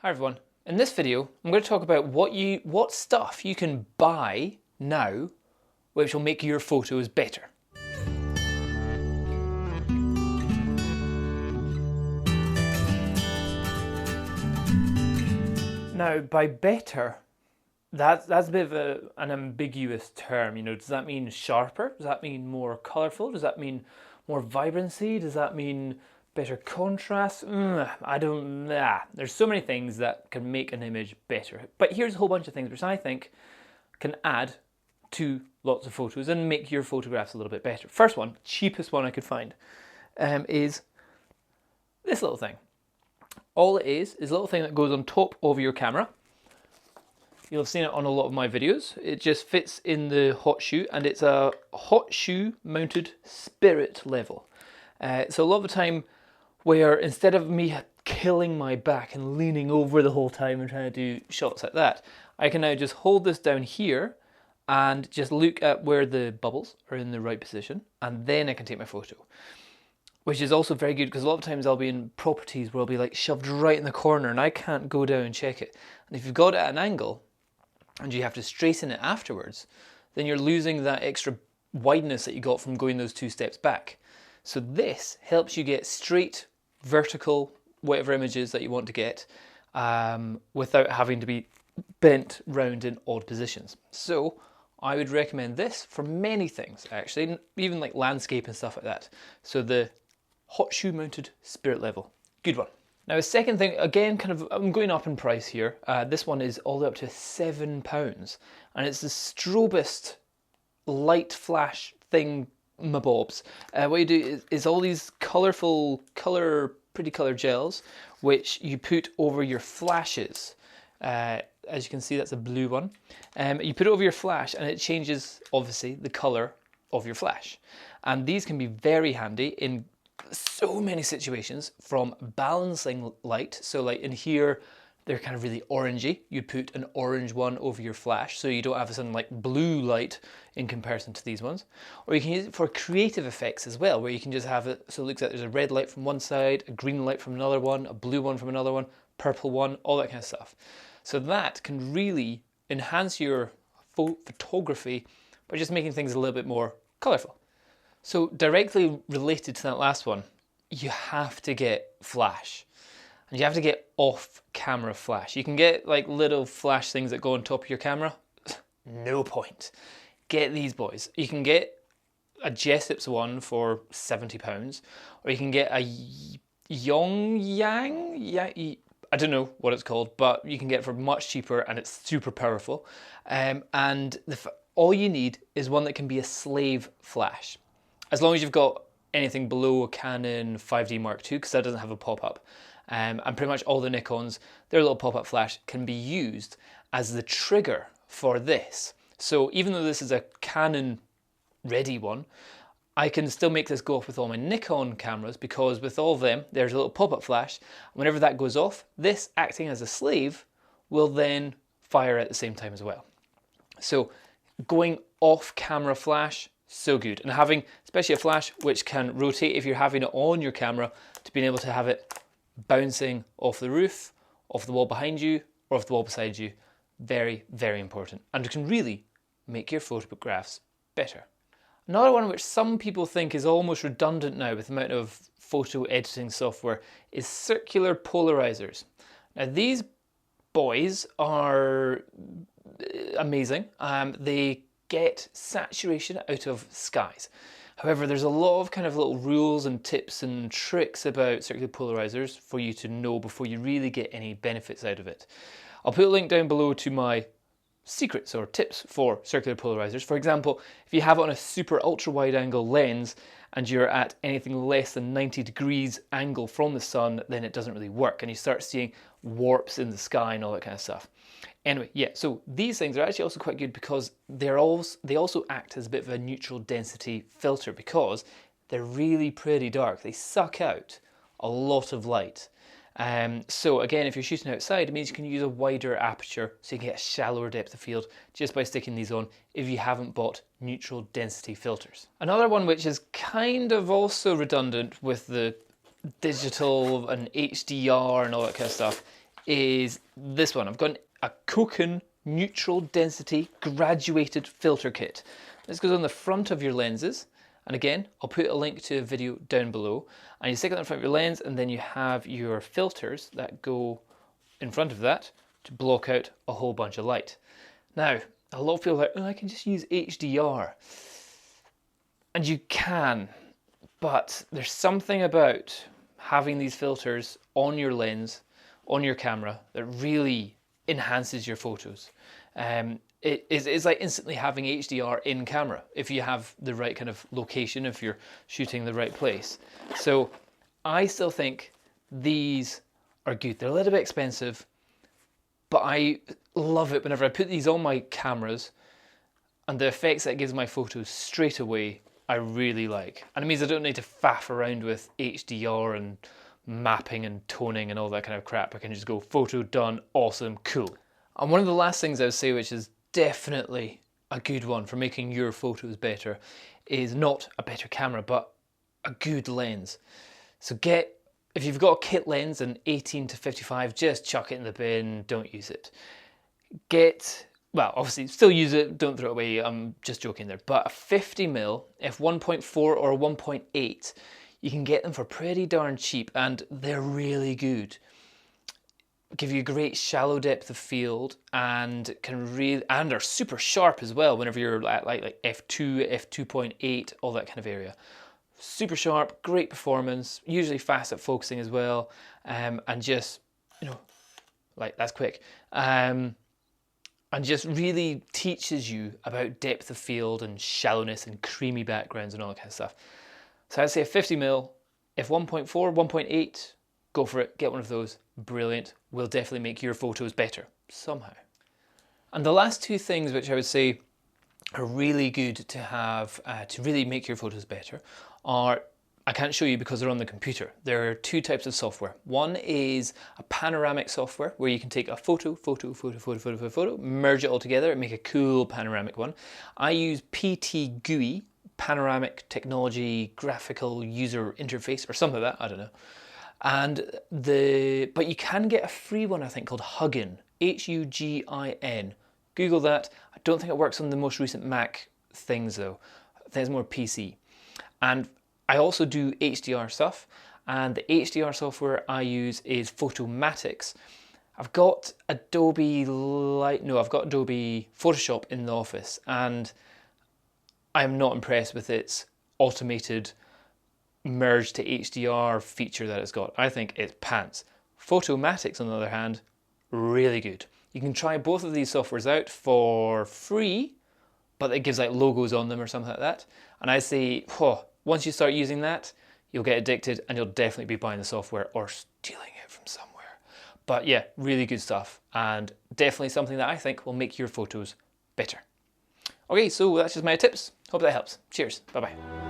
Hi everyone. In this video, I'm going to talk about what stuff you can buy now which will make your photos better. Now, by better, that's a bit of an ambiguous term. You know, does that mean sharper? Does that mean more colourful? Does that mean more vibrancy? Does that mean better contrast? There's so many things that can make an image better. But here's a whole bunch of things which I think can add to lots of photos and make your photographs a little bit better. First one, cheapest one I could find, is this little thing. All it is a little thing that goes on top of your camera. You'll have seen it on a lot of my videos. It just fits in the hot shoe, and it's a hot shoe mounted spirit level. So a lot of the time where instead of me killing my back and leaning over the whole time and trying to do shots like that, I can now just hold this down here and just look at where the bubbles are in the right position, and then I can take my photo. Which is also very good because a lot of times I'll be in properties where I'll be like shoved right in the corner and I can't go down and check it. And if you've got it at an angle and you have to straighten it afterwards, then you're losing that extra wideness that you got from going those 2 steps back. So this helps you get straight, vertical, whatever images that you want to get without having to be bent round in odd positions. So I would recommend this for many things actually, even like landscape and stuff like that. So the hot shoe mounted spirit level, good one. Now a second thing, again I'm going up in price here. This one is all the way up to £7 and it's the strobist light flash thing mabobs. What you do is all these colourful, pretty colour gels which you put over your flashes. As you can see, that's a blue one. You put it over your flash and it changes obviously the colour of your flash. And these can be very handy in so many situations, from balancing light. So like in here, they're kind of really orangey. You put an orange one over your flash so you don't have something like blue light in comparison to these ones. Or you can use it for creative effects as well, where you can just have it so it looks like there's a red light from one side, a green light from another one, a blue one from another one, purple one, all that kind of stuff. So that can really enhance your photography by just making things a little bit more colourful. So directly related to that last one, you have to get flash. And you have to get off-camera flash. You can get like little flash things that go on top of your camera. No point. Get these boys. You can get a Jessop's one for £70, or you can get a Yongyang. I don't know what it's called, but you can get it for much cheaper and it's super powerful. All you need is one that can be a slave flash. As long as you've got anything below a Canon 5D Mark II, because that doesn't have a pop-up. And pretty much all the Nikons, their little pop-up flash can be used as the trigger for this. So even though this is a Canon ready one, I can still make this go off with all my Nikon cameras, because with all of them, there's a little pop-up flash. Whenever that goes off, this acting as a slave will then fire at the same time as well. So going off camera flash, so good. And having especially a flash which can rotate if you're having it on your camera, to being able to have it bouncing off the roof, off the wall behind you, or off the wall beside you, very, very important. And it can really make your photographs better. Another one which some people think is almost redundant now with the amount of photo editing software is circular polarizers. Now these boys are amazing. They get saturation out of skies. However, there's a lot of kind of little rules and tips and tricks about circular polarizers for you to know before you really get any benefits out of it. I'll put a link down below to my secrets or tips for circular polarizers. For example, if you have it on a super ultra wide angle lens and you're at anything less than 90 degrees angle from the sun, then it doesn't really work and you start seeing warps in the sky and all that kind of stuff. Anyway, yeah, so these things are actually also quite good because they also act as a bit of a neutral density filter, because they're really pretty dark. They suck out a lot of light. So again, if you're shooting outside, it means you can use a wider aperture so you can get a shallower depth of field just by sticking these on if you haven't bought neutral density filters. Another one which is kind of also redundant with the digital and HDR and all that kind of stuff is this one. I've got a Cokin neutral density graduated filter kit. This goes on the front of your lenses. And again, I'll put a link to a video down below. And you stick it in front of your lens, and then you have your filters that go in front of that to block out a whole bunch of light. Now, a lot of people are like, oh, I can just use HDR. And you can, but there's something about having these filters on your lens, on your camera, that really enhances your photos. It's like instantly having HDR in camera if you have the right kind of location, if you're shooting the right place. So I still think these are good. They're a little bit expensive, but I love it whenever I put these on my cameras, and the effects that it gives my photos straight away, I really like. And it means I don't need to faff around with HDR and mapping and toning and all that kind of crap. I can just go photo done, awesome, cool. And one of the last things I would say, which is definitely a good one for making your photos better, is not a better camera, but a good lens. So if you've got a kit lens, an 18 to 55, just chuck it in the bin, don't use it. Well, obviously still use it, don't throw it away, I'm just joking there, but a 50mm, f1.4 or 1.8, you can get them for pretty darn cheap, and they're really good. Give you a great shallow depth of field, and are super sharp as well whenever you're at like f2, f2.8, all that kind of area. Super sharp, great performance, usually fast at focusing as well, and just, like that's quick. And just really teaches you about depth of field and shallowness and creamy backgrounds and all that kind of stuff. So I'd say a 50mm, f1.4, 1.8, go for it, get one of those, brilliant, will definitely make your photos better, somehow. And the last two things which I would say are really good to have to really make your photos better are, I can't show you because they're on the computer. There are two types of software. One is a panoramic software where you can take a photo, merge it all together and make a cool panoramic one. I use PTGui, Panoramic Technology Graphical User Interface, or something like that, I don't know. But you can get a free one, I think, called Hugin, Hugin. Google that. I don't think it works on the most recent Mac things though. I think it's more PC. And I also do HDR stuff, and the HDR software I use is Photomatics. I've got Adobe Photoshop in the office, and I'm not impressed with its automated merge to HDR feature that it's got. I think it's pants. Photomatics, on the other hand, really good. You can try both of these softwares out for free, but it gives like logos on them or something like that. And I say, once you start using that, you'll get addicted and you'll definitely be buying the software or stealing it from somewhere. But yeah, really good stuff, and definitely something that I think will make your photos better. Okay, so that's just my tips. Hope that helps. Cheers. Bye-bye.